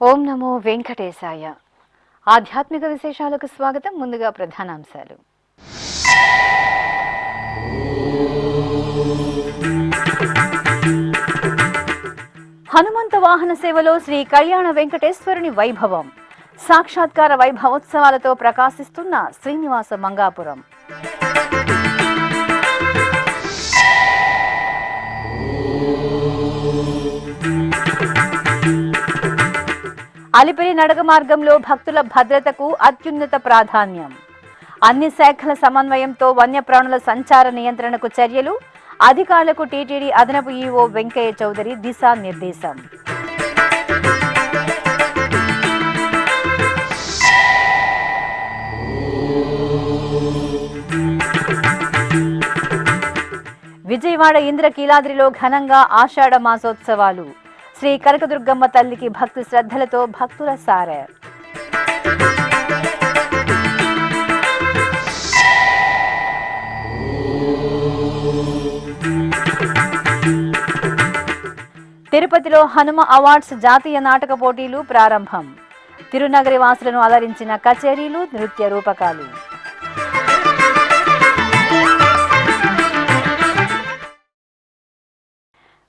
ఓం నమో వెంకటేశాయ. ఆధ్యాత్మిక విశేషాలకు స్వాగతం. ముందుగా ప్రధానాంశాలు. హనుమంత వాహన సేవలో శ్రీ కళ్యాణ వెంకటేశ్వరుని వైభవం. సాక్షాత్కార వైభవోత్సవాలతో ప్రకాశిస్తున్న శ్రీనివాస మంగాపురం. అలిపిరి నడక మార్గంలో భక్తుల భద్రతకు అత్యున్నత ప్రాధాన్యం. అన్ని శాఖల సమన్వయంతో వన్యప్రాణుల సంచార నియంత్రణకు చర్యలు. అధికారులకు టీటీడీ అదనపు ఈవో వెంకయ్య చౌదరి దిశానిర్దేశం. విజయవాడ ఇంద్రకీలాద్రిలో ఘనంగా ఆషాఢ మాసోత్సవాలు. శ్రీ కనకదుర్గమ్మ తల్లికి భక్తి శ్రద్ధలతో భక్తుల సారె. తిరుపతిలో హనుమ అవార్డ్స్ జాతీయ నాటక పోటీలు ప్రారంభం. తిరునగరి వాసులను అలరించిన కచేరీలు, నృత్య రూపకాలు.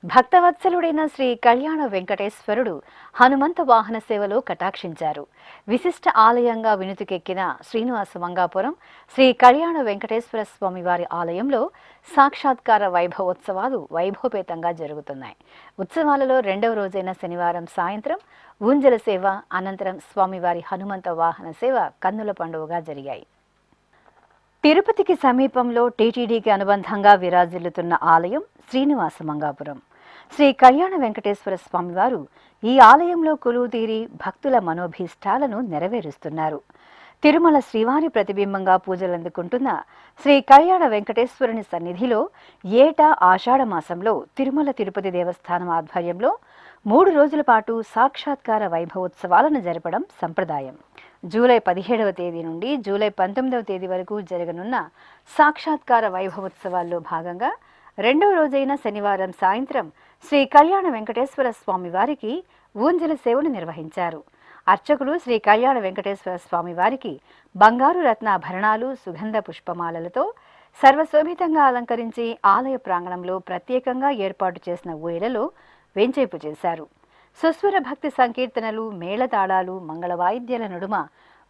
భక్తవత్సలుడైన శ్రీ కళ్యాణ వెంకటేశ్వరుడు హనుమంత వాహన సేవలో కటాక్షించారు. విశిష్ట ఆలయంగా వినుతికెక్కిన శ్రీనివాస మంగాపురం శ్రీ కళ్యాణ వెంకటేశ్వర స్వామి వారి ఆలయంలో సాక్షాత్కార వైభవోత్సవాలు వైభవపేతంగా జరుగుతున్నాయి. ఉత్సవాలలో రెండవ రోజైన శనివారం సాయంత్రం ఊంజల సేవ, అనంతరం స్వామివారి హనుమంత వాహన సేవ కన్నుల పండుగగా జరిగాయి. తిరుపతికి సమీపంలో టీటీడీకి అనుబంధంగా విరాజిల్లుతున్న ఆలయం శ్రీనివాస మంగాపురం. శ్రీ కళ్యాణ వెంకటేశ్వర స్వామివారు ఈ ఆలయంలో కొలువుతీరి భక్తుల మనోభీష్టాలను నెరవేరుస్తున్నారు. తిరుమల శ్రీవారి ప్రతిబింబంగా పూజలందుకుంటున్న శ్రీ కళ్యాణ వెంకటేశ్వరుని సన్నిధిలో ఏటా ఆషాఢ మాసంలో తిరుమల తిరుపతి దేవస్థానం ఆధ్వర్యంలో 3 రోజుల పాటు సాక్షాత్కార వైభవోత్సవాలను జరపడం సంప్రదాయం. జూలై 17వ తేదీ నుండి జూలై 19వ తేదీ వరకు జరగనున్న సాక్షాత్కార వైభవోత్సవాల్లో భాగంగా రెండవ రోజైన శనివారం సాయంత్రం శ్రీ కళ్యాణ వెంకటేశ్వర స్వామి వారికి ఊంజల సేవను నిర్వహించారు. అర్చకులు శ్రీ కళ్యాణ వెంకటేశ్వర స్వామి వారికి బంగారు రత్నాభరణాలు, సుగంధ పుష్పమాలలతో సర్వశోభితంగా అలంకరించి ఆలయ ప్రాంగణంలో ప్రత్యేకంగా ఏర్పాటు చేసిన ఊయలలో వేంచేపు చేశారు. సుస్వర భక్తి సంకీర్తనలు, మేళతాళాలు, మంగళ వాయిద్యాల నడుమ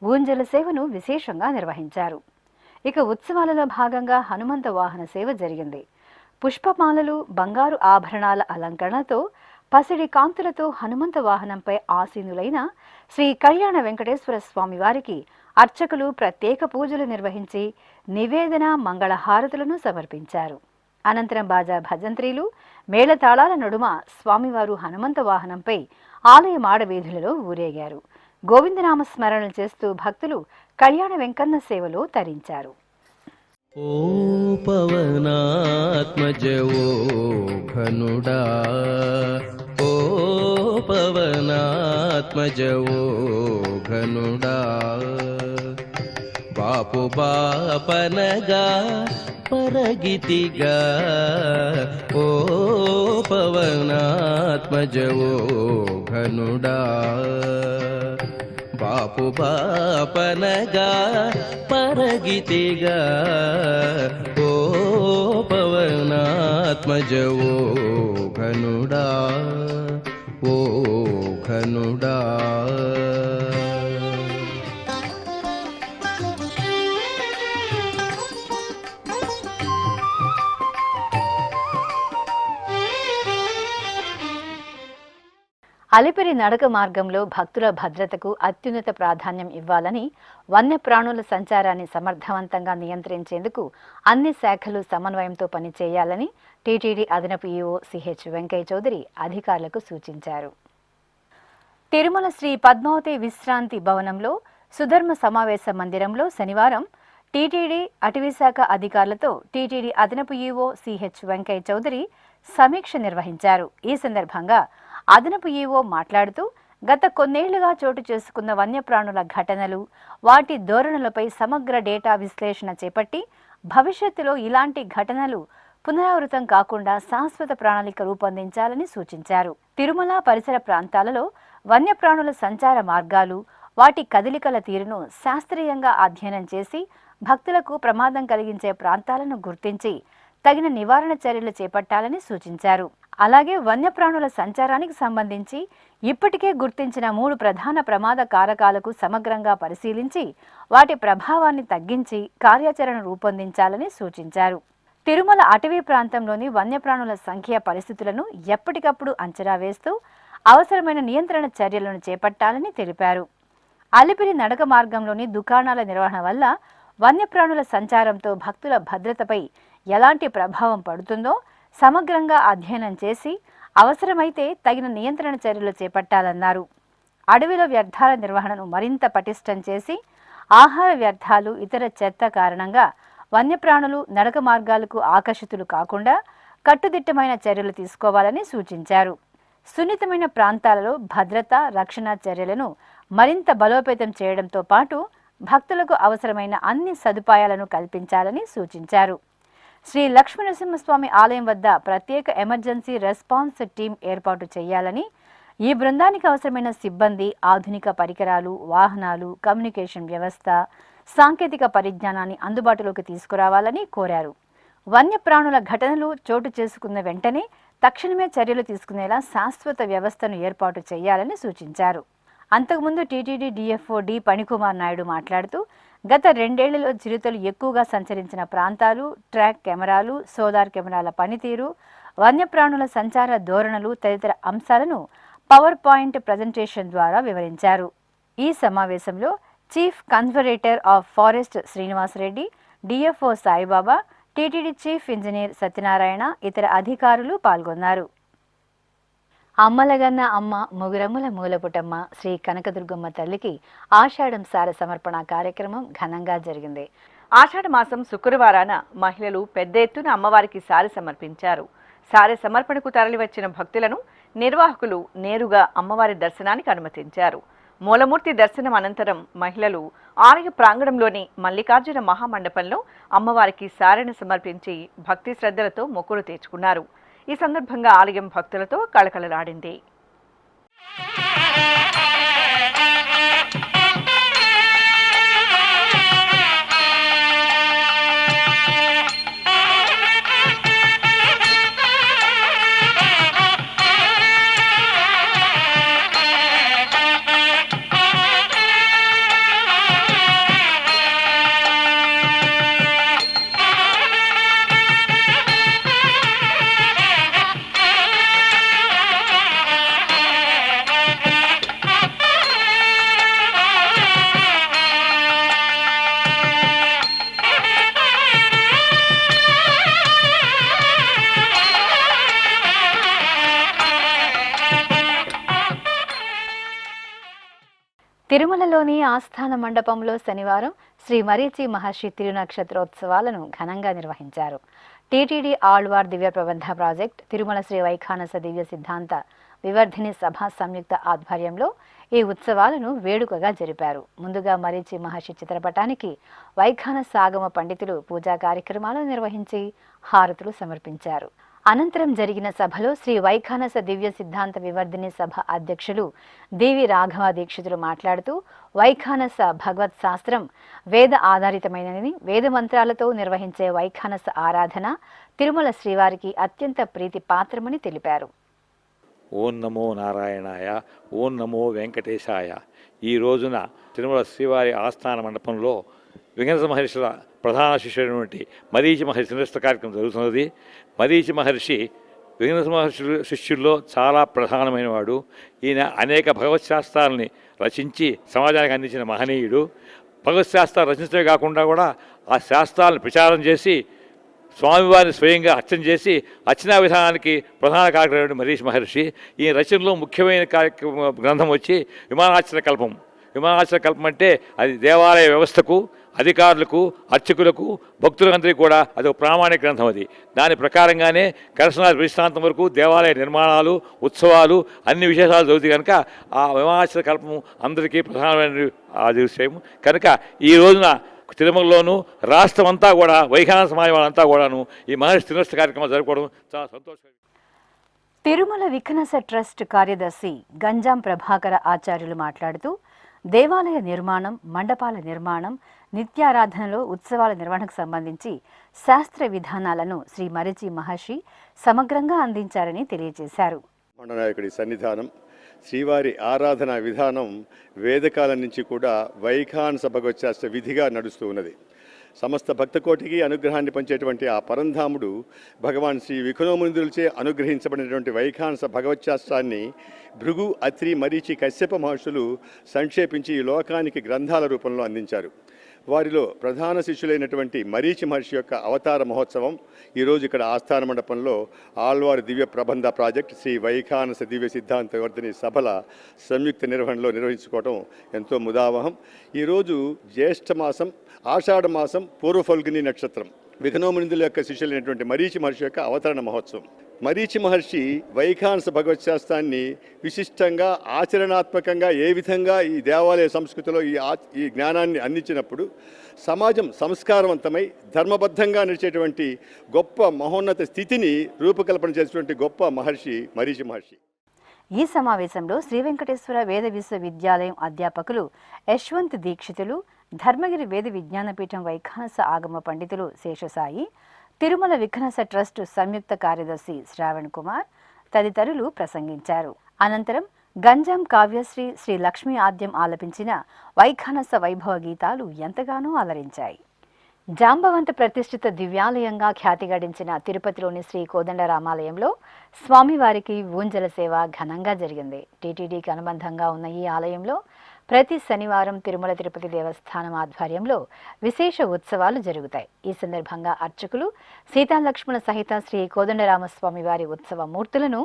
ఊంజల సేవను విశేషంగా నిర్వహించారు. ఇక ఉత్సవాలలో భాగంగా హనుమంత వాహన సేవ జరిగింది. పుష్పమాలలు, బంగారు ఆభరణాల అలంకరణతో పసిడి కాంతులతో హనుమంత వాహనంపై ఆసీనులైన శ్రీ కళ్యాణ వెంకటేశ్వర స్వామి వారికి అర్చకులు ప్రత్యేక పూజలు నిర్వహించి నివేదన, మంగళహారతులను సమర్పించారు. అనంతరం బాజా భజంత్రీలు, మేళతాళాల నడుమ స్వామివారు హనుమంత వాహనంపై ఆలయ మాడవీధులలో ఊరేగారు. గోవిందనామ స్మరణలు చేస్తూ భక్తులు కళ్యాణ వెంకన్న సేవలో తరించారు. ఓ పవనాత్మజ ఓ ఘనుడా, ఓ పవనాత్మజ ఓ ఘనుడా, బాపు బాపనగా పరగితిగా, ఓ పవనాత్మజ ఓ ఘనుడా, బాపు బాపనగా పరగితిగా, ఓ పవనాత్మజ ఓ ఘనుడా, ఓ ఘనుడా. అలిపిరి నడక మార్గంలో భక్తుల భద్రతకు అత్యున్నత ప్రాధాన్యం ఇవ్వాలని, వన్యప్రాణుల సంచారాన్ని సమర్థవంతంగా నియంత్రించేందుకు అన్ని శాఖలు సమన్వయంతో పనిచేయాలని టీటీడీ అదనపు ఈవో సిహెచ్ వెంకయ్య చౌదరి అధికారులకు సూచించారు. తిరుమల శ్రీ పద్మావతి విశ్రాంతి భవనంలో సుధర్మ సమావేశ మందిరంలో శనివారం టీటీడీ అటవీశాఖ అధికారులతో టీటీడీ అదనపు ఈవో సిహెచ్ వెంకయ్య చౌదరి సమీక్ష నిర్వహించారు. ఈ సందర్భంగా అదనపు ఈవో మాట్లాడుతూ గత కొన్నేళ్లుగా చోటు చేసుకున్న వన్యప్రాణుల ఘటనలు, వాటి ధోరణులపై సమగ్ర డేటా విశ్లేషణ చేపట్టి భవిష్యత్తులో ఇలాంటి ఘటనలు పునరావృతం కాకుండా శాశ్వత ప్రణాళిక రూపొందించాలని సూచించారు. తిరుమల పరిసర ప్రాంతాలలో వన్యప్రాణుల సంచార మార్గాలు, వాటి కదలికల తీరును శాస్త్రీయంగా అధ్యయనం చేసి భక్తులకు ప్రమాదం కలిగించే ప్రాంతాలను గుర్తించి తగిన నివారణ చర్యలు చేపట్టాలని సూచించారు. అలాగే వన్యప్రాణుల సంచారానికి సంబంధించి ఇప్పటికే గుర్తించిన 3 ప్రధాన ప్రమాద కారకాలకు సమగ్రంగా పరిశీలించి వాటి ప్రభావాన్ని తగ్గించి కార్యాచరణ రూపొందించాలని సూచించారు. తిరుమల అటవీ ప్రాంతంలోని వన్యప్రాణుల సంఖ్య పరిస్థితులను ఎప్పటికప్పుడు అంచనా వేస్తూ అవసరమైన నియంత్రణ చర్యలను చేపట్టాలని తెలిపారు. అలిపిరి నడక మార్గంలోని దుకాణాల నిర్వహణ వల్ల వన్యప్రాణుల సంచారంతో భక్తుల భద్రతపై ఎలాంటి ప్రభావం పడుతుందో సమగ్రంగా అధ్యయనం చేసి అవసరమైతే తగిన నియంత్రణ చర్యలు చేపట్టాలన్నారు. అడవిలో వ్యర్థాల నిర్వహణను మరింత పటిష్టం చేసి ఆహార వ్యర్థాలు, ఇతర చెత్త కారణంగా వన్యప్రాణులు నడక మార్గాలకు ఆకర్షితులు కాకుండా కట్టుదిట్టమైన చర్యలు తీసుకోవాలని సూచించారు. సున్నితమైన ప్రాంతాలలో భద్రత, రక్షణ చర్యలను మరింత బలోపేతం చేయడంతో పాటు భక్తులకు అవసరమైన అన్ని సదుపాయాలను కల్పించాలని సూచించారు. శ్రీ లక్ష్మీనరసింహస్వామి ఆలయం వద్ద ప్రత్యేక ఎమర్జెన్సీ రెస్పాన్స్ టీం ఏర్పాటు చేయాలని, ఈ బృందానికి అవసరమైన సిబ్బంది, ఆధునిక పరికరాలు, వాహనాలు, కమ్యూనికేషన్ వ్యవస్థ, సాంకేతిక పరిజ్ఞానాన్ని అందుబాటులోకి తీసుకురావాలని కోరారు. వన్యప్రాణుల ఘటనలు చోటు చేసుకున్న వెంటనే తక్షణమే చర్యలు తీసుకునేలా శాశ్వత వ్యవస్థను ఏర్పాటు చేయాలని సూచించారు. అంతకుముందు TTD DFO D Panikumar Naidu మాట్లాడుతూ గత 2 ఏళ్లలో చిరుతలు ఎక్కువగా సంచరించిన ప్రాంతాలు, ట్రాక్ కెమెరాలు, సోలార్ కెమెరాల పనితీరు, వన్యప్రాణుల సంచార ధోరణులు తదితర అంశాలను పవర్ పాయింట్ ప్రజెంటేషన్ ద్వారా వివరించారు. ఈ సమావేశంలో chief conservator of forest Srinivasareddy, DFO Saibaba, TTD chief engineer Satyanarayana, ఇతర అధికారులు పాల్గొన్నారు. అమ్మలగన్న అమ్మ ముగురమ్మల మూలపుటమ్మ శ్రీ కనకదుర్గమ్మ తల్లికి ఆషాఢం సార సమర్పణ కార్యక్రమం ఘనంగా జరిగింది. ఆషాఢ మాసం శుక్రవారాన మహిళలు పెద్ద ఎత్తున అమ్మవారికి సారె సమర్పించారు. సారె సమర్పణకు తరలివచ్చిన భక్తులను నిర్వాహకులు నేరుగా అమ్మవారి దర్శనానికి అనుమతించారు. మూలమూర్తి దర్శనం అనంతరం మహిళలు ఆలయ ప్రాంగణంలోని మల్లికార్జున మహామండపంలో అమ్మవారికి సారెను సమర్పించి భక్తి శ్రద్ధలతో మొక్కులు తీర్చుకున్నారు. ఈ సందర్భంగా ఆలయం భక్తులతో కళకళలాడింది. తిరుమలలోని ఆస్థాన మండపంలో శనివారం శ్రీ మరీచి మహర్షి తిరునక్షత్రోత్సవాలను ఘనంగా నిర్వహించారు. టీటీడీ ఆళ్వార్ దివ్య ప్రబంధ ప్రాజెక్ట్, తిరుమల శ్రీ వైఖానస దివ్య సిద్ధాంత వివర్ధిని సభ సంయుక్త ఆధ్వర్యంలో ఈ ఉత్సవాలను వేడుకగా జరిపారు. ముందుగా మరీచి మహర్షి చిత్రపటానికి వైఖానస ఆగమ పండితులు పూజా కార్యక్రమాలు నిర్వహించి హారతులు సమర్పించారు. అనంతరం జరిగిన సభలో శ్రీ వైఖానస దివ్య సిద్ధాంత వివర్ధిని సభ అధ్యక్షులు దేవి రాఘవ దీక్షితులు మాట్లాడుతూ వైఖానస భగవత్ శాస్త్రం వేద ఆధారితమైనదని, వేద మంత్రాలతో నిర్వహించే వైఖానస ఆరాధన తిరుమల శ్రీవారికి అత్యంత ప్రీతి పాత్రమని తెలిపారు. ఓం నమో నారాయణాయ, ఓం నమో వెంకటేశాయ. ఈ రోజున తిరుమల శ్రీవారి ఆస్థాన మండపంలో విఘ్నస మహర్షుల ప్రధాన శిష్యుడైనటువంటి మరీచి మహర్షి నిరస్త కార్యక్రమం జరుగుతున్నది. మరీచి మహర్షి విఘ్నస మహర్షి శిష్యుల్లో చాలా ప్రధానమైన వాడు. ఈయన అనేక భగవత్ శాస్త్రాలని రచించి సమాజానికి అందించిన మహనీయుడు. భగవత్ శాస్త్రాలు రచించడమే కాకుండా కూడా ఆ శాస్త్రాలను ప్రచారం చేసి స్వామివారిని స్వయంగా అర్చన చేసి అర్చనా విధానానికి ప్రధాన కారకుడైన మరీషి మహర్షి ఈ రచనలో ముఖ్యమైన గ్రంథం వచ్చి విమానాచల కల్పం. విమానాచల కల్పం అంటే అది దేవాలయ వ్యవస్థకు, అధికారులకు, అర్చకులకు, భక్తులందరికీ కూడా అది ఒక ప్రామాణిక గ్రంథం. అది దాని ప్రకారంగానే కరసనాథ విశ్రాంతం వరకు దేవాలయ నిర్మాణాలు, ఉత్సవాలు అన్ని విశేషాలు జరుగుతాయి. కనుక ఆ విమానాచల కల్పం అందరికీ ప్రధానమైన అది విషయం. కనుక ఈ రోజున తిరుమలలోనూ రాష్ట్రం అంతా కూడా వైఖాన సమాజం వాళ్ళంతా కూడాను ఈ మహర్షి తిరునష్ట కార్యక్రమాలు జరుపుకోవడం చాలా సంతోషం. తిరుమల వికనస ట్రస్ట్ కార్యదర్శి గంజాం ప్రభాకర ఆచార్యులు మాట్లాడుతూ దేవాలయ నిర్మాణం, మండపాల నిర్మాణం, నిత్యారాధనలో ఉత్సవాల నిర్వహణకు సంబంధించి శాస్త్ర విధానాలను శ్రీ మరిచి మహర్షి సమగ్రంగా అందించారని తెలియజేశారు. మండనాయకుడి సన్నిధానం, శ్రీవారి ఆరాధన విధానం వేదకాలం నుంచి కూడా వైఖానస భగవత్శాస్త్ర విధిగా నడుస్తూ ఉన్నది. సమస్త భక్తకోటికి అనుగ్రహాన్ని పంచేటువంటి ఆ పరంధాముడు భగవాన్ శ్రీ విఖనోమునిదులచే అనుగ్రహించబడినటువంటి వైఖానస భగవత్శాస్త్రాన్ని భృగు, అత్రి, మరీచి, కశ్యప మహర్షులు సంక్షేపించి ఈ లోకానికి గ్రంథాల రూపంలో అందించారు. వారిలో ప్రధాన శిష్యులైనటువంటి మరీచి మహర్షి యొక్క అవతార మహోత్సవం ఈరోజు ఇక్కడ ఆస్థాన మండపంలో ఆళ్వారు దివ్య ప్రబంధ ప్రాజెక్ట్ శ్రీ వైఖానస దివ్య సిద్ధాంత వర్ధిని సభల సంయుక్త నిర్వహణలో నిర్వహించుకోవడం ఎంతో ముదావహం. ఈరోజు జ్యేష్ఠ మాసం, ఆషాఢ మాసం, పూర్వ ఫల్గుని నక్షత్రం, విఘ్నోమునిదుల యొక్క శిష్యులైనటువంటి మరీచి మహర్షి యొక్క అవతరణ మహోత్సవం. మరీచి మహర్షి వైఖానస భగవత్శాస్త్రాన్ని విశిష్టంగా, ఆచరణాత్మకంగా ఏ విధంగా ఈ దేవాలయ సంస్కృతిలో ఈ జ్ఞానాన్ని అందించినప్పుడు సమాజం సంస్కారవంతమై ధర్మబద్ధంగా నడిచేటువంటి గొప్ప మహోన్నత స్థితిని రూపకల్పన చేసేటువంటి గొప్ప మహర్షి మరీచి మహర్షి. ఈ సమావేశంలో శ్రీ వెంకటేశ్వర వేద విశ్వవిద్యాలయం అధ్యాపకులు యశ్వంత్ దీక్షితులు, ధర్మగిరి వేద విజ్ఞానపీఠం వైఖానస ఆగమ పండితులు శేషసాయి, తిరుమల వికనస ట్రస్ట్ సంయుక్త కార్యదర్శి శ్రావణ్ కుమార్ తదితరులు ప్రసంగించారు. అనంతరం గంజాం కావ్యశ్రీ శ్రీ లక్ష్మీ ఆద్యం ఆలపించిన వైఖానస వైభవ గీతాలు ఎంతగానో అలరించాయి. జాంబవంత ప్రతిష్ఠిత దివ్యాలయంగా ఖ్యాతి గడించిన తిరుపతిలోని శ్రీ కోదండరామాలయంలో స్వామివారికి ఊంజల సేవ ఘనంగా జరిగింది. టీటీడీకి అనుబంధంగా ఉన్న ఈ ఆలయంలో ప్రతి శనివారం తిరుమల తిరుపతి దేవస్థానం ఆధ్వర్యంలో విశేష ఉత్సవాలు జరుగుతాయి. ఈ సందర్భంగా అర్చకులు సీతాలక్ష్మణ సహిత శ్రీ కోదండరామస్వామి వారి ఉత్సవ మూర్తులను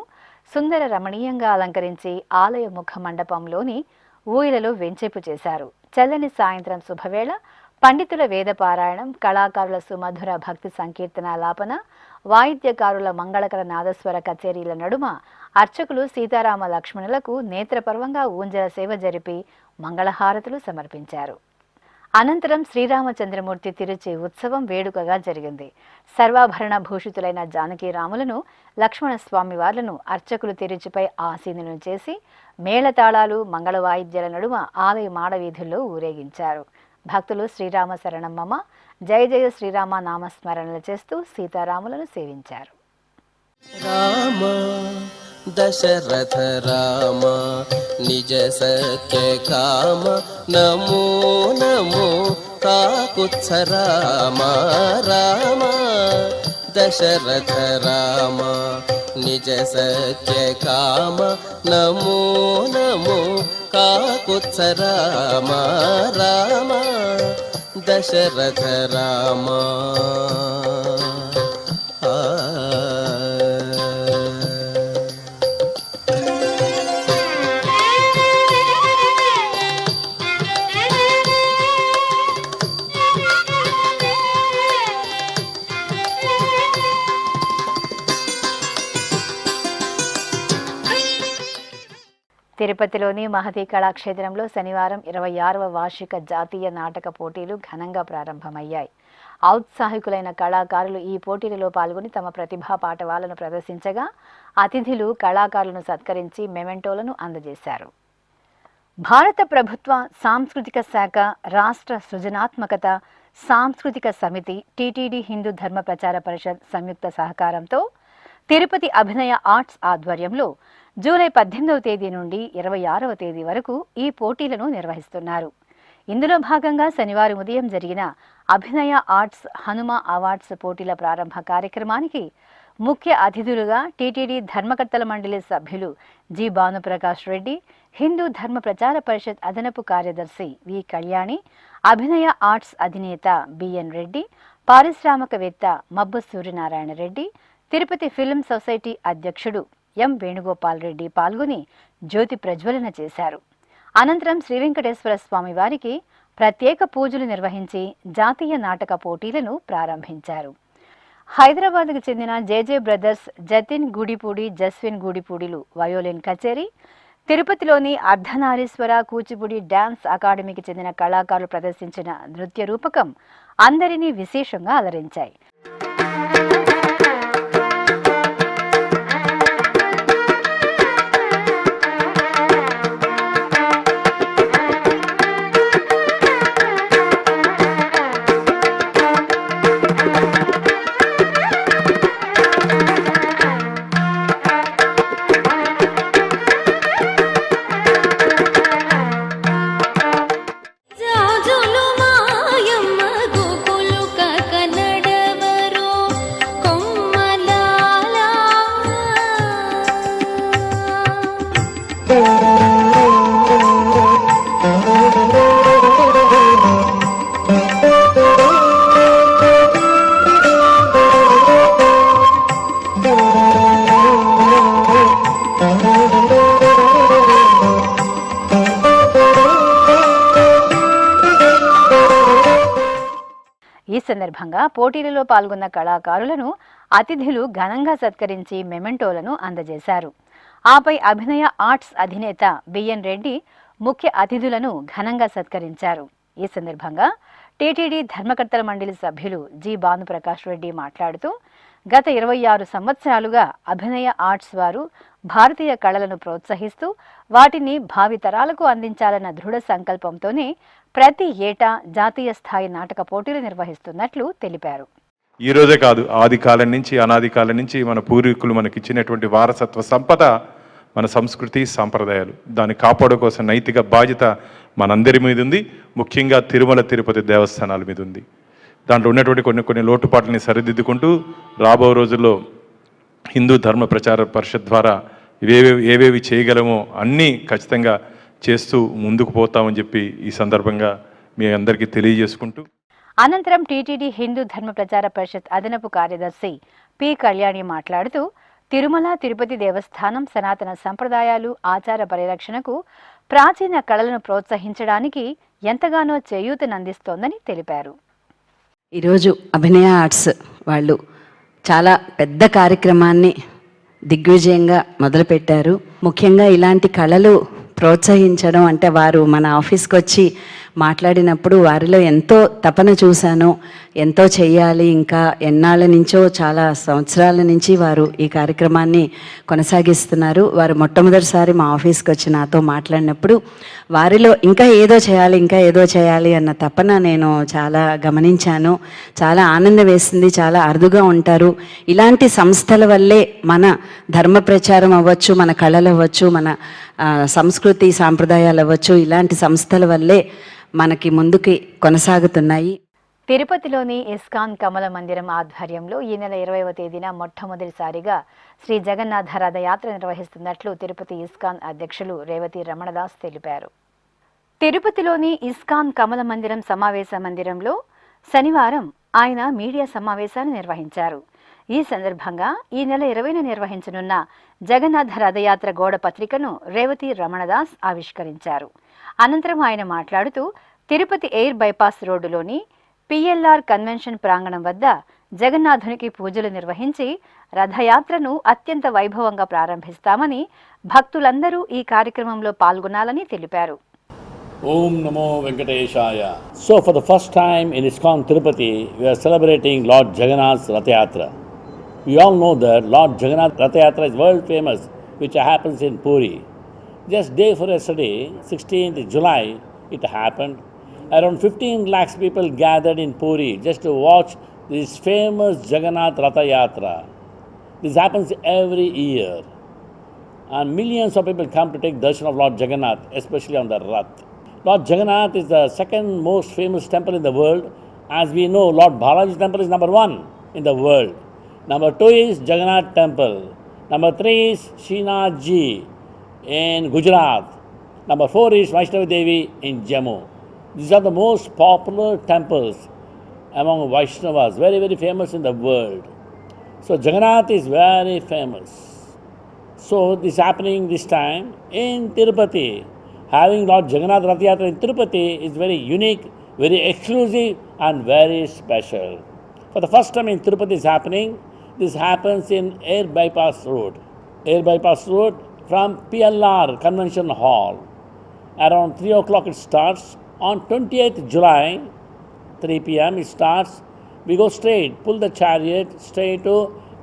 సుందర రమణీయంగా అలంకరించి ఆలయ ముఖ మండపంలోని ఊయలలో వెంచేపు చేశారు. చల్లని సాయంత్రం శుభవేళ పండితుల వేద పారాయణం, కళాకారుల సుమధుర భక్తి సంకీర్తనాలాపన, వాయిద్యకారుల మంగళకర నాదస్వర కచేరీల నడుమ అర్చకులు సీతారామ లక్ష్మణులకు నేత్రపర్వంగా ఊంజల సేవ జరిపి మంగళహారతులు సమర్పించారు. అనంతరం శ్రీరామచంద్రమూర్తి తిరుచి ఉత్సవం వేడుకగా జరిగింది. సర్వాభరణ భూషితులైన జానకీరాములను, లక్ష్మణస్వామి వార్లను అర్చకులు తిరుచిపై ఆసీనులను చేసి మేళతాళాలు, మంగళ వాయిద్యాల నడుమ ఆలయ మాడవీధుల్లో ఊరేగించారు. భక్తులు శ్రీరామ శరణం మమ, జయ జయ శ్రీరామ నామస్మరణలు చేస్తూ సీతారాములను సేవించారు. రామ దశరథ రామ నిజ సత్య కామ నమో నమో కాకుత్స రామ. రామ దశరథ రామ నిజ సత్య కామ నమో నమో కాకుత్స రామ. రామ దశరథ రామ. తిరుపతిలోని మహతి కళాక్షేత్రంలో శనివారం 26వ వార్షిక జాతీయ నాటక పోటీలు ఘనంగా ప్రారంభమయ్యాయి. ఔత్సాహికులైన కళాకారులు ఈ పోటీలలో పాల్గొని తమ ప్రతిభా పాటవాలను ప్రదర్శించగా అతిథులు కళాకారులను సత్కరించి మెమెంటోలను అందజేశారు. భారత ప్రభుత్వ సాంస్కృతిక శాఖ, రాష్ట్ర సృజనాత్మకత సాంస్కృతిక సమితి, టీటీడీ హిందూ ధర్మ ప్రచార పరిషత్ సంయుక్త సహకారంతో తిరుపతి అభినయ ఆర్ట్స్ ఆధ్వర్యంలో జూలై 18వ తేదీ నుండి 26వ తేదీ వరకు ఈ పోటీలను నిర్వహిస్తున్నారు. ఇందులో భాగంగా శనివారం ఉదయం జరిగిన అభినయ ఆర్ట్స్ హనుమ అవార్డ్స్ పోటీల ప్రారంభ కార్యక్రమానికి ముఖ్య అతిథులుగా టీటీడీ ధర్మకర్తల మండలి సభ్యులు జి భానుప్రకాష్ రెడ్డి, హిందూ ధర్మ ప్రచార పరిషత్ అదనపు కార్యదర్శి వి కళ్యాణి, అభినయ ఆర్ట్స్ అధినేత బిఎన్ రెడ్డి, పారిశ్రామికవేత్త మబ్బు సూర్యనారాయణ రెడ్డి, తిరుపతి ఫిల్మ్ సొసైటీ అధ్యక్షుడు ఎం వేణుగోపాల్ రెడ్డి పాల్గొని జ్యోతి ప్రజ్వలన చేశారు. అనంతరం శ్రీ వెంకటేశ్వర స్వామి వారికి ప్రత్యేక పూజలు నిర్వహించి జాతీయ నాటక పోటీలను ప్రారంభించారు. హైదరాబాద్కు చెందిన జేజే బ్రదర్స్ జతిన్ గూడిపూడి, జస్విన్ గూడిపూడిలు వయోలిన్ కచేరీ, తిరుపతిలోని అర్ధనారీశ్వర కూచిపూడి డ్యాన్స్ అకాడమీకి చెందిన కళాకారులు ప్రదర్శించిన నృత్య రూపకం అందరినీ విశేషంగా అలరించాయి. ఈ సందర్భంగా పోటీలలో పాల్గొన్న కళాకారులను అతిథులు ఘనంగా సత్కరించి మెమెంటోలను అందజేశారు. ఆపై అభినయ ఆర్ట్స్ అధినేత బిఎన్ రెడ్డి ముఖ్య అతిథులను ఘనంగా సత్కరించారు. ఈ సందర్భంగా టీటీడీ ధర్మకర్తల మండలి సభ్యులు జి భానుప్రకాష్ రెడ్డి మాట్లాడుతూ, గత 26 సంవత్సరాలుగా అభినయ ఆర్ట్స్ వారు భారతీయ కళలను ప్రోత్సహిస్తూ వాటిని భావితరాలకు అందించాలన్న దృఢ సంకల్పంతోనే ప్రతి ఏటా జాతీయ స్థాయి నాటక పోటీలు నిర్వహిస్తున్నట్లు తెలిపారు. ఈ రోజే కాదు, ఆది కాలం నుంచి అనాది కాలం నుంచి మన పూర్వీకులు మనకి ఇచ్చినటువంటి వారసత్వ సంపద మన సంస్కృతి సాంప్రదాయాలు. దాన్ని కాపాడు కోసం నైతిక బాధ్యత మనందరి మీద ఉంది. ముఖ్యంగా తిరుమల తిరుపతి దేవస్థానాల మీద ఉంది. దాంట్లో ఉన్నటువంటి కొన్ని లోటుపాట్లని సరిదిద్దుకుంటూ రాబో రోజుల్లో హిందూ ధర్మ ప్రచార పరిషత్ ద్వారా ఏవేవి చేయగలమో అన్నీ ఖచ్చితంగా చేస్తూ ముందుకు పోతామని చెప్పి ఈ సందర్భంగా మీ అందరికీ తెలియజేసుకుంటూ, అనంతరం టీటీడీ హిందూ ధర్మ ప్రచార పరిషత్ అదనపు కార్యదర్శి పి కళ్యాణి మాట్లాడుతూ, తిరుమల తిరుపతి దేవస్థానం సనాతన సంప్రదాయాలు, ఆచార పరిరక్షణకు, ప్రాచీన కళలను ప్రోత్సహించడానికి ఎంతగానో చేయూతనందిస్తోందని తెలిపారు. ఈరోజు అభినయ ఆర్ట్స్ వాళ్ళు చాలా పెద్ద కార్యక్రమాన్ని దిగ్విజయంగా మొదలుపెట్టారు. ముఖ్యంగా ఇలాంటి కళలు ప్రోత్సహించడం అంటే వారు మన ఆఫీస్కి వచ్చి మాట్లాడినప్పుడు వారిలో ఎంతో తపన చూశాను. ఎంతో చెయ్యాలి, ఇంకా ఎన్నాళ్ళ నుంచో చాలా సంవత్సరాల నుంచి వారు ఈ కార్యక్రమాన్ని కొనసాగిస్తున్నారు. వారు మొట్టమొదటిసారి మా ఆఫీస్కి వచ్చి నాతో మాట్లాడినప్పుడు వారిలో ఇంకా ఏదో చేయాలి అన్న తపన నేను చాలా గమనించాను. చాలా ఆనందం వేసింది. చాలా అరుదుగా ఉంటారు. ఇలాంటి సంస్థల వల్లే మన ధర్మ ప్రచారం అవ్వచ్చు, మన కళలు అవ్వచ్చు, మన సంస్కృతి సాంప్రదాయాలు అవ్వచ్చు, ఇలాంటి సంస్థల వల్లే మనకి ముందుకి కొనసాగుతున్నాయి. తిరుపతిలోని ఇస్కాన్ కమల మందిరం ఆధ్వర్యంలో ఈ నెల 20వ తేదీన మొట్టమొదటిసారిగా శ్రీ జగన్నాథ రథయాత్ర నిర్వహిస్తున్నట్లు తిరుపతి ఇస్కాన్ అధ్యక్షులు రేవతి రమణదాస్ తెలిపారు. తిరుపతిలోని ఇస్కాన్ కమల మందిరం సమావేశ మందిరంలో శనివారం ఆయన మీడియా సమావేశాన్ని నిర్వహించారు. ఈ సందర్భంగా ఈ నెల 20న నిర్వహించనున్న జగన్నాథ రథయాత్ర గోడ పత్రికను రేవతి రమణదాస్ ఆవిష్కరించారు. అనంతరం ఆయన మాట్లాడుతూ, తిరుపతి ఎయిర్ బైపాస్ రోడ్డులోని పిఎల్ఆర్ కన్వెన్షన్ ప్రాంగణం వద్ద జగన్నాథునికి పూజలు నిర్వహించి రథయాత్రను అత్యంత వైభవంగా ప్రారంభిస్తామని, భక్తులందరూ ఈ కార్యక్రమంలో పాల్గొనాలని తెలిపారు. Om Namo Venkateshaya. So for the first time in ISKCON Tirupati, we are celebrating Lord Jagannath's Rath Yatra. We all know that Lord Jagannath Rath Yatra is world famous, which happens in Puri. Just day for yesterday, 16th July, it happened. Around 15 lakhs people gathered in Puri just to watch this famous Jagannath Rath Yatra. This happens every year. And millions of people come to take darshan of Lord Jagannath, especially on the Rath. Lord Jagannath is the second most famous temple in the world. As we know, Lord Balaji's temple is number 1 in the world. Number 2 is Jagannath temple. Number 3 is Srinath Ji in Gujarat. Number 4 is Vaishnavi Devi in Jammu. These are the most popular temples. among Vaishnavas, very, very famous in the world. So Jagannath is very famous. So this happening this time in Tirupati. Having Lord Jagannath Rath Yatra in Tirupati is very unique, very exclusive and very special. For the first time in Tirupati is happening. This happens in Air Bypass Road. Air Bypass Road from PLR Convention Hall. Around 3 o'clock it starts. On 28th July, 3 p.m. it starts. We go straight, pull the chariot straight to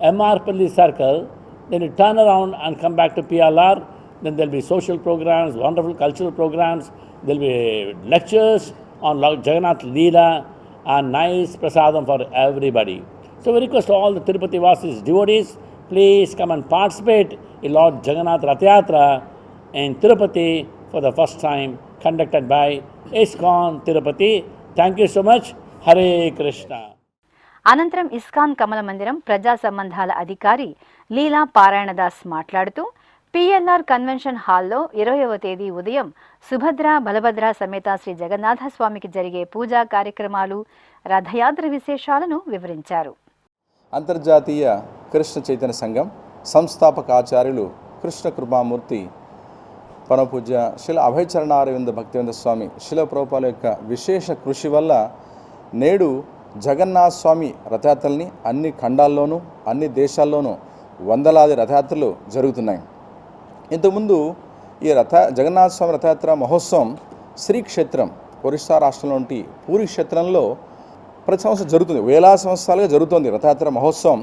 MR Circle. Then you turn around and come back to PLR. Then there will be social programs, wonderful cultural programs. There will be lectures on Lord Jagannath Leela and nice prasadam for everybody. So we request all the Tirupati Vasis devotees, please come and participate in Lord Jagannath Rath Yatra in Tirupati for the first time, conducted by ISKCON Tirupati. Thank you so much. Hare Krishna. అనంతరం ISKCON కమల మందిరం ప్రజా సంబంధాల అధికారి లీలా పారాయణదాస్ మాట్లాడుతూ PLR convention హాల్లో 20వ తేదీ ఉదయం సుభద్ర బలభద్ర సమేత శ్రీ జగన్నాథ స్వామికి జరిగే పూజా కార్యక్రమాలు రథయాత్ర విశేషాలను వివరించారు. అంతర్జాతీయ కృష్ణ చైతన్య సంఘం సంస్థాపక ఆచార్యులు కృష్ణ కృపామూర్తి పరమపూజ్య శిల అభయచరణారవింద భక్తివేంద్ర స్వామి శిల ప్రభుపాల యొక్క విశేష కృషి వల్ల నేడు జగన్నాథ స్వామి రథయాత్రల్ని అన్ని ఖండాల్లోనూ అన్ని దేశాల్లోనూ వందలాది రథయాత్రలు జరుగుతున్నాయి. ఇంతకుముందు ఈ జగన్నాథ స్వామి రథయాత్ర మహోత్సవం శ్రీక్షేత్రం ఒరిస్సా రాష్ట్రంలోని పూరి క్షేత్రంలో ప్రతి సంవత్సరం జరుగుతుంది. వేలాది సంవత్సరాలుగా జరుగుతుంది రథయాత్ర మహోత్సవం.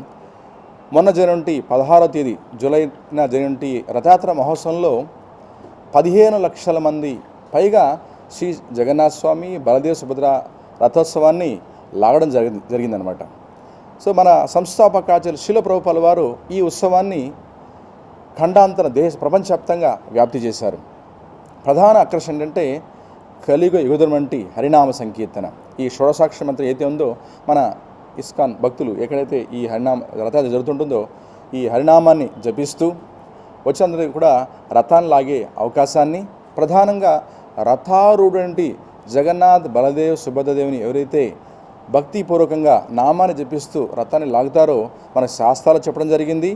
మొన్న జరిగినటువంటి 16వ తేదీ జూలైన జరిగినటువంటి రథయాత్ర మహోత్సవంలో 15 లక్షల మంది పైగా శ్రీ జగన్నాథ స్వామి బలదేవ సుభద్ర రథోత్సవాన్ని లాగడం జరిగిందనమాట. సో మన సంస్థాపకాచార్యులు శిల ప్రభుపాల వారు ఈ ఉత్సవాన్ని ఖండాంతర ప్రపంచవ్యాప్తంగా వ్యాప్తి చేశారు. ప్రధాన ఆకర్షణ ఏంటంటే కలియుగ యుగధర్మ వంటి హరినామ సంకీర్తన. ఈ షోడశాక్షర మంత్రం ఏదైతే ఉందో మన ఇస్కాన్ భక్తులు ఎక్కడైతే ఈ హరినామ రథయాత్ర జరుగుతుంటుందో ఈ హరినామాన్ని జపిస్తూ వచ్చినందరికీ కూడా రథాన్ని లాగే అవకాశాన్ని, ప్రధానంగా రథారూఢుడి జగన్నాథ్ బలదేవ్ సుభద్రదేవిని ఎవరైతే భక్తిపూర్వకంగా నామాన్ని జపిస్తూ రథాన్ని లాగుతారో మన శాస్త్రాలు చెప్పడం జరిగింది.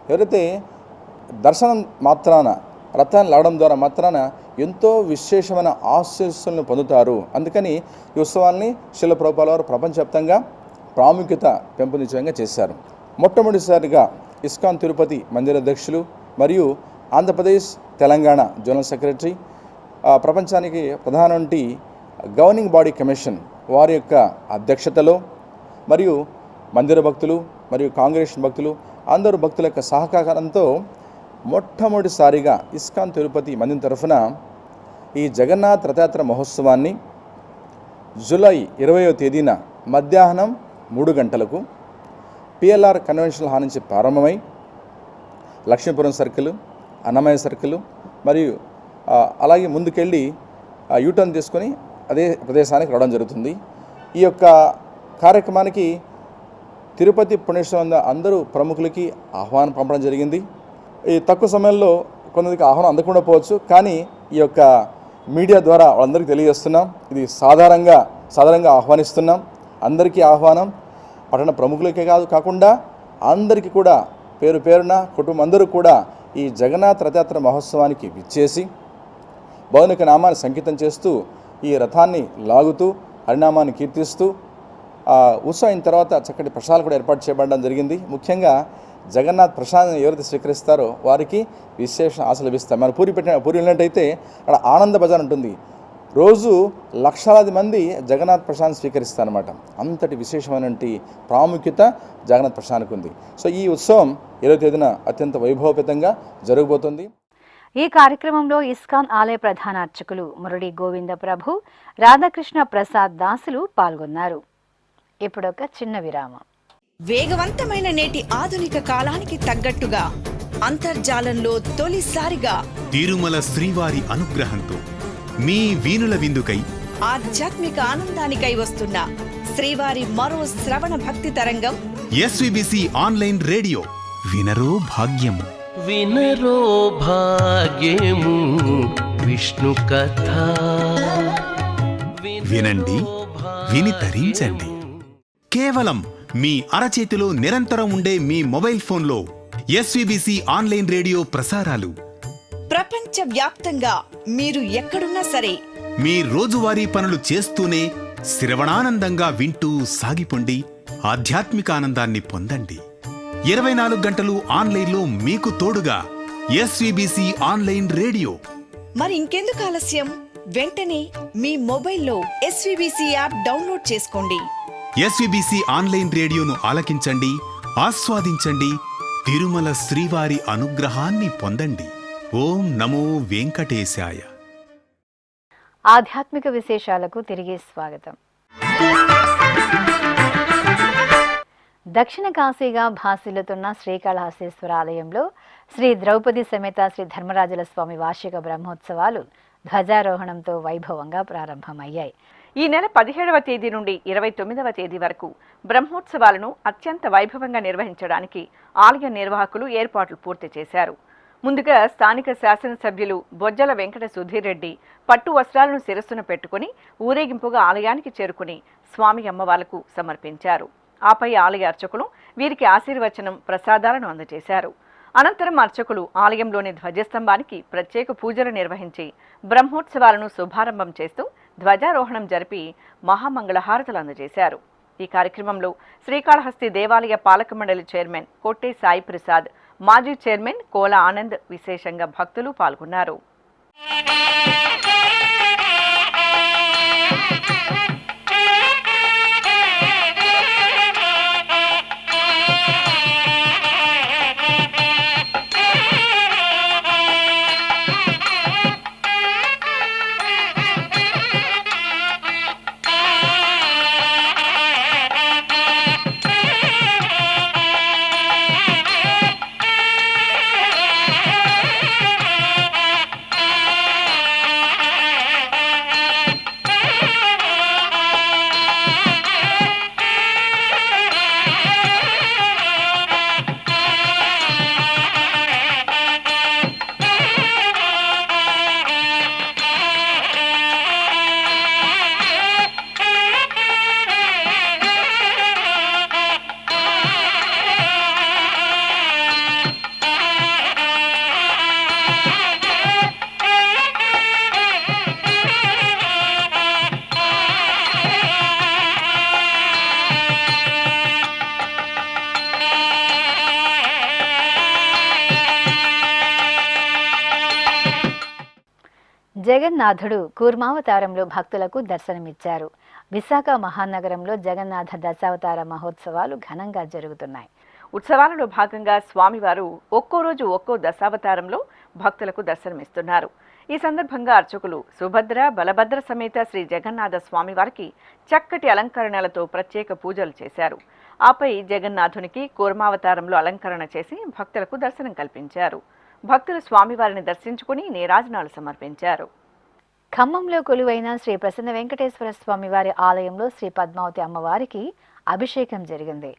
ఎవరైతే దర్శనం మాత్రాన రథాన్ని లాగడం ద్వారా మాత్రాన ఎంతో విశేషమైన ఆశీస్సులను పొందుతారు. అందుకని ఈ ఉత్సవాన్ని శిల ప్రభుపాల వారు ప్రపంచవ్యాప్తంగా ప్రాముఖ్యత పెంపొందించడంగా చేశారు. మొట్టమొదటిసారిగా ఇస్కాన్ తిరుపతి మందిర అధ్యక్షులు మరియు ఆంధ్రప్రదేశ్ తెలంగాణ జనరల్ సెక్రటరీ, ప్రపంచానికి ప్రధానమంత్రి గవర్నింగ్ బాడీ కమిషన్ వారి యొక్క అధ్యక్షతలో మరియు మందిర భక్తులు మరియు కాంగ్రెస్ భక్తులు అందరూ భక్తుల యొక్క సహకారంతో మొట్టమొదటిసారిగా ఇస్కాన్ తిరుపతి మందిరం తరఫున ఈ జగన్నాథ్ రథయాత్ర మహోత్సవాన్ని జూలై 20వ తేదీన మధ్యాహ్నం 3 గంటలకు పిఎల్ఆర్ కన్వెన్షన్ హాల్ నుంచి ప్రారంభమై లక్ష్మీపురం సర్కిల్, అన్నమయ్య సర్కిల్ మరియు అలాగే ముందుకెళ్ళి యూటర్న్ తీసుకొని అదే ప్రదేశానికి రావడం జరుగుతుంది. ఈ యొక్క కార్యక్రమానికి తిరుపతి పుణ్యక్షేత్రం అందరూ ప్రముఖులకి ఆహ్వానం పంపడం జరిగింది. ఈ తక్కువ సమయంలో కొందరికి ఆహ్వానం అందకుండా పోవచ్చు, కానీ ఈ యొక్క మీడియా ద్వారా వాళ్ళందరికీ తెలియజేస్తున్నాం. ఇది సాధారణంగా ఆహ్వానిస్తున్నాం. అందరికీ ఆహ్వానం, పట్టణ ప్రముఖులకే కాకుండా అందరికీ కూడా పేరు పేరున కుటుంబం అందరూ కూడా ఈ జగన్నాథ్ రథయాత్ర మహోత్సవానికి విచ్చేసి భగవాన్ నామాన్ని సంకీర్తన చేస్తూ ఈ రథాన్ని లాగుతూ హరినామాన్ని కీర్తిస్తూ ఉత్సవం అయిన తర్వాత చక్కటి ప్రసాదాలు కూడా ఏర్పాటు చేయబడడం జరిగింది. ముఖ్యంగా జగన్నాథ్ ప్రసాదం ఎవరైతే స్వీకరిస్తారో వారికి విశేష ఆశ లభిస్తాయి. మన పూరి వెళ్ళినట్టయితే అక్కడ ఆనంద బజార్ ఉంటుంది. రోజు లక్షలాది మంది జగన్నాథ్ ప్రసాదం స్వీకరిస్తారన్నమాట. అంతటి విశేషమైనటువంటి ప్రాముఖ్యత జగన్నాథ్ ప్రసాదానికి ఉంది. సో ఈ ఉత్సవం 20వ తేదీన అత్యంత వైభవపేతంగా జరగబోతుంది. ఈ కార్యక్రమంలో ఇస్కాన్ ఆలయ ప్రధాన అర్చకులు మురళీ గోవింద ప్రభు, రాధాకృష్ణ ప్రసాద్ దాసులు పాల్గొన్నారు. ఇప్పుడొక చిన్న విరామం. వేగవంతమైన నేటి ఆధునిక కాలానికి తగ్గట్టుగా అంతర్జాలంలో తొలిసారిగా తిరుమల శ్రీవారి అనుగ్రహంతో మీ వీణుల విందుకై ఆధ్యాత్మిక ఆనందానికై వస్తున్న శ్రీవారి మరో శ్రవణ భక్తి తరంగం ఎస్విబిసి ఆన్లైన్ రేడియో. వినరో భాగ్యము, వినరో భాగ్యము విష్ణు కథ. వినండి, విని తరించండి. కేవలం మీ అరచేతిలో నిరంతరం ఉండే మీ మొబైల్ ఫోన్లో ఎస్వీబీసీ ఆన్లైన్ రేడియో ప్రసారాలు ప్రపంచ వ్యాప్తంగా మీరు ఎక్కడున్నా సరే మీ రోజువారీ పనులు చేస్తూనే శ్రవణానందంగా వింటూ సాగిపోండి, ఆధ్యాత్మిక ఆనందాన్ని పొందండి. 24 గంటలు ఆన్లైన్లో మీకు తోడుగా ఎస్వీబీసీ ఆన్లైన్ రేడియో. మరి ఇంకెందుకు ఆలస్యం? వెంటనే మీ మొబైల్లో ఎస్వీబీసీ యాప్ డౌన్లోడ్ చేసుకోండి. ఎస్వీబీసీ ఆన్లైన్ రేడియోను ఆలకించండి, ఆస్వాదించండి, తిరుమల శ్రీవారి అనుగ్రహాన్ని పొందండి. ఓం నమో వెంకటేశాయ. ఆధ్యాత్మిక విశేషాలకు తిరిగి స్వాగతం. దక్షిణ కాశీగా భాసిల్లుతున్న శ్రీకాళహస్తీశ్వర ఆలయంలో శ్రీ ద్రౌపది సమేత శ్రీ ధర్మరాజుల స్వామి వార్షిక బ్రహ్మోత్సవాలు ధ్వజారోహణంతో వైభవంగా ప్రారంభమయ్యాయి. ఈ నెల 17వ తేదీ నుండి 29వ తేదీ వరకు బ్రహ్మోత్సవాలను అత్యంత వైభవంగా నిర్వహించడానికి ఆలయ నిర్వాహకులు ఏర్పాట్లు పూర్తి చేశారు. ముందుగా స్థానిక శాసనసభ్యులు బొజ్జల వెంకట సుధీర్ రెడ్డి పట్టు వస్త్రాలను శిరస్సున పెట్టుకుని ఊరేగింపుగా ఆలయానికి చేరుకుని స్వామి అమ్మవార్లకు సమర్పించారు. ఆపై ఆలయ అర్చకులు వీరికి ఆశీర్వచనం, ప్రసాదాలను అందజేశారు. అనంతరం అర్చకులు ఆలయంలోని ధ్వజస్తంభానికి ప్రత్యేక పూజలు నిర్వహించి బ్రహ్మోత్సవాలను శుభారంభం చేస్తూ ధ్వజారోహణం జరిపి మహామంగళహారతులు అందజేశారు. ఈ కార్యక్రమంలో శ్రీకాళహస్తి దేవాలయ పాలక మండలి చైర్మన్ కొట్టే సాయి ప్రసాద్, మాజీ చైర్మన్ కోల ఆనంద్, విశేషంగా భక్తులు పాల్గొన్నారు. జగన్నాథుడు కూర్మావతారంలో భక్తులకు దర్శనమిచ్చారు. విశాఖ మహానగరంలో జగన్నాథ దశావతార మహోత్సవాలు ఘనంగా జరుగుతున్నాయి. ఉత్సవాలలో భాగంగా స్వామివారు ఒక్కో రోజు ఒక్కో దశావతారంలో భక్తులకు దర్శనమిస్తున్నారు. ఈ సందర్భంగా అర్చకులు సుభద్ర, బలభద్ర సమేత శ్రీ జగన్నాథ స్వామివారికి చక్కటి అలంకరణలతో ప్రత్యేక పూజలు చేశారు. ఆపై జగన్నాథునికి కూర్మావతారంలో అలంకరణ చేసి భక్తులకు దర్శనం కల్పించారు. భక్తులు స్వామివారిని దర్శించుకుని నీరాజనాలు సమర్పించారు. ఖమ్మంలో కొలువైన శ్రీ ప్రసన్న వెంకటేశ్వర స్వామివారి ఆలయంలో శ్రీ పద్మావతి అమ్మవారికి అభిషేకం జరిగింది.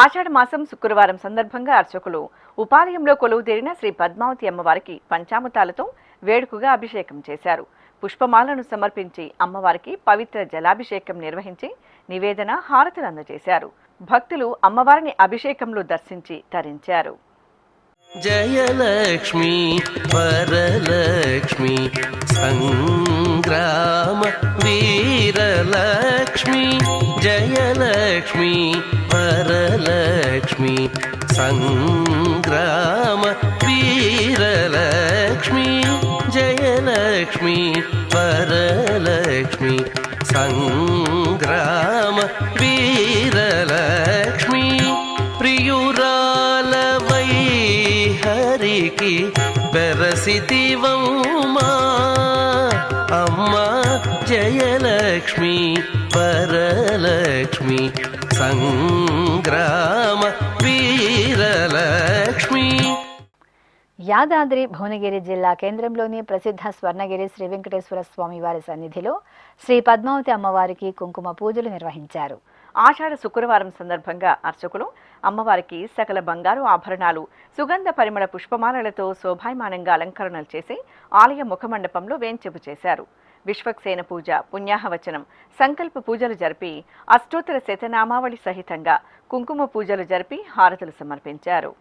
ఆషాఢ మాసం శుక్రవారం సందర్భంగా అర్చకులు ఉపాలయంలో కొలువుతీరిన శ్రీ పద్మావతి అమ్మవారికి పంచామృతాలతో వేడుకగా అభిషేకం చేశారు. పుష్పమాలను సమర్పించి అమ్మవారికి పవిత్ర జలాభిషేకం నిర్వహించి నివేదన, హారతులు అందజేశారు. భక్తులు అమ్మవారిని అభిషేకంలో దర్శించి తరించారు. జయలక్ష్మి వరలక్ష్మి సంగ్రామ వీరలక్ష్మి, జయలక్ష్మి వరలక్ష్మి సంగ్రామ వీరలక్ష్మి, జయలక్ష్మి వరలక్ష్మి సంగ్రామ వీరలక్ష్మి, ప్రియురాలవై హరికి బెరసితివమ్మా అమ్మా, జయలక్ష్మి వరలక్ష్మి సంగ్రామ వీరలక్ష్మి. యాదాద్రి భువనగిరి జిల్లా కేంద్రంలోని ప్రసిద్ధ స్వర్ణగిరి శ్రీ వెంకటేశ్వర స్వామి వారి సన్నిధిలో శ్రీ పద్మావతి అమ్మవారికి కుంకుమ పూజలు నిర్వహించారు. ఆషాఢ శుక్రవారం సందర్భంగా అర్చకులు అమ్మవారికి సకల బంగారు ఆభరణాలు, సుగంధ పరిమళ పుష్పమాలలతో శోభాయమానంగా అలంకరణలు చేసి ఆలయ ముఖమండపంలో వేంచెపు చేశారు. విశ్వక్సేన పూజ, పుణ్యాహవచనం, సంకల్ప పూజలు జరిపి అష్టోత్తర శతనామావళి సహితంగా కుంకుమ పూజలు జరిపి హారతులు సమర్పించారు.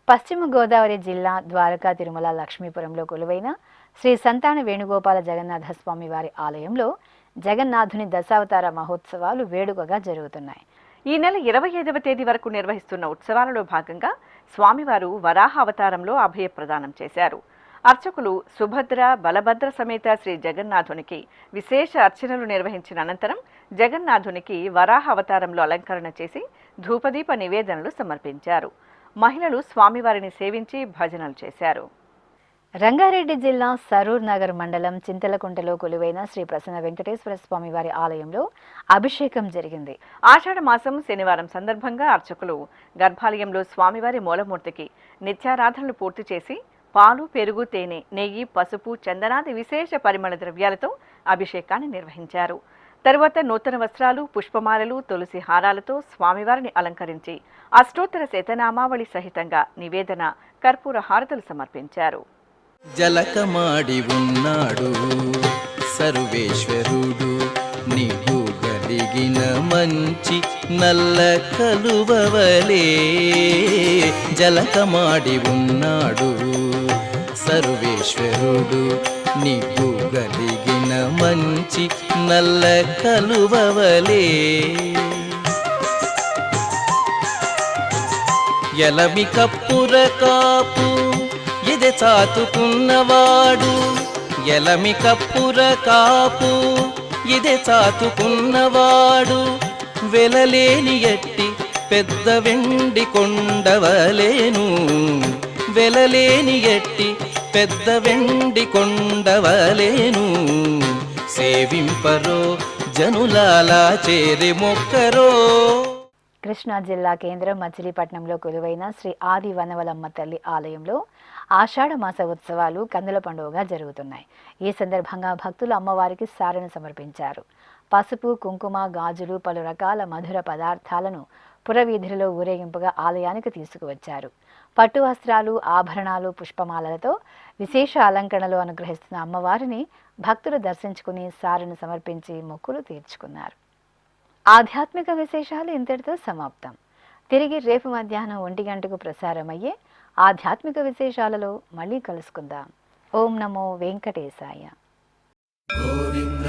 పశ్చిమ గోదావరి జిల్లా ద్వారకా తిరుమల లక్ష్మీపురంలో కొలువైన శ్రీ సంతాన వేణుగోపాల జగన్నాథ స్వామి వారి ఆలయంలో జగన్నాథుని దశావతార మహోత్సవాలు వేడుకగా జరుగుతున్నాయి. ఈ నెల 25వ తేదీ వరకు నిర్వహిస్తున్న ఉత్సవాలలో భాగంగా స్వామివారు వరాహ అవతారంలో అభయ ప్రదానం చేశారు. అర్చకులు సుభద్ర, బలభద్ర సమేత శ్రీ జగన్నాథునికి విశేష అర్చనలు నిర్వహించిన అనంతరం జగన్నాథునికి వరాహ అవతారంలో అలంకరణ చేసి ధూపదీప నివేదనలు సమర్పించారు. మహిళలు స్వామివారిని సేవించి భజనలు చేశారు. రంగారెడ్డి జిల్లా సరూర్ నగర్ మండలం చింతలకుంటలో కొలువైన శ్రీ ప్రసన్న వెంకటేశ్వర స్వామి వారి ఆలయంలో అభిషేకం జరిగింది. ఆషాఢ మాసం శనివారం సందర్భంగా అర్చకులు గర్భాలయంలో స్వామివారి మూలమూర్తికి నిత్యారాధనలు పూర్తి చేసి పాలు, పెరుగు, తేనె, నెయ్యి, పసుపు, చందనాది విశేష పరిమళ ద్రవ్యాలతో అభిషేకాన్ని నిర్వహించారు. తరువాత నూతన వస్త్రాలు, పుష్పమాలలు, తులసి హారాలతో స్వామివారిని అలంకరించి అష్టోత్తర శతనామావళి సహితంగా నివేదన, కర్పూర హారతులు సమర్పించారు. జలకమాడి ఉన్నాడు సర్వేశ్వరుడు, నీకు కలిగిన మంచి నల్ల కలువవలే. జలకమాడి ఉన్నాడు సర్వేశ్వరుడు, నీకు కలిగిన మంచి నల్ల కలువవలే. ఎలమి కప్పుర కాపు ఇది చాతుకున్నవాడు, ఎలమి కప్పుర కాపు ఇది చాతుకున్నవాడు, వెలలేని ఎట్టి పెద్ద వెండి కొండవలేను, వెలలేని ఎట్టి పెద్ద వెండి కొండవలేను. సేవింపరో జనులాలా చేరి మొక్కరో. కృష్ణా జిల్లా కేంద్రం మచిలీపట్నంలో కొలువైన శ్రీ ఆది వనవలమ్మ తల్లి ఆలయంలో ఆషాఢ మాస ఉత్సవాలు కన్నుల పండుగగా జరుగుతున్నాయి. ఈ సందర్భంగా భక్తులు అమ్మవారికి సారెను సమర్పించారు. పసుపు, కుంకుమ, గాజులు, పలు రకాల మధుర పదార్థాలను పురవీధులలో ఊరేగింపుగా ఆలయానికి తీసుకువచ్చారు. పట్టు వస్త్రాలు, ఆభరణాలు, పుష్పమాలలతో విశేష అలంకరణలో అనుగ్రహిస్తున్న అమ్మవారిని భక్తులు దర్శించుకుని సారెను సమర్పించి మొక్కులు తీర్చుకున్నారు. ఆధ్యాత్మిక విశేషాలు ఇంతటితో సమాప్తం. తిరిగి రేపు మధ్యాహ్నం 1 గంటకు ప్రసారమయ్యే ఆధ్యాత్మిక విశేషాలలో మళ్ళీ కలుసుకుందాం. ఓం నమో వెంకటేశాయ. గోవింద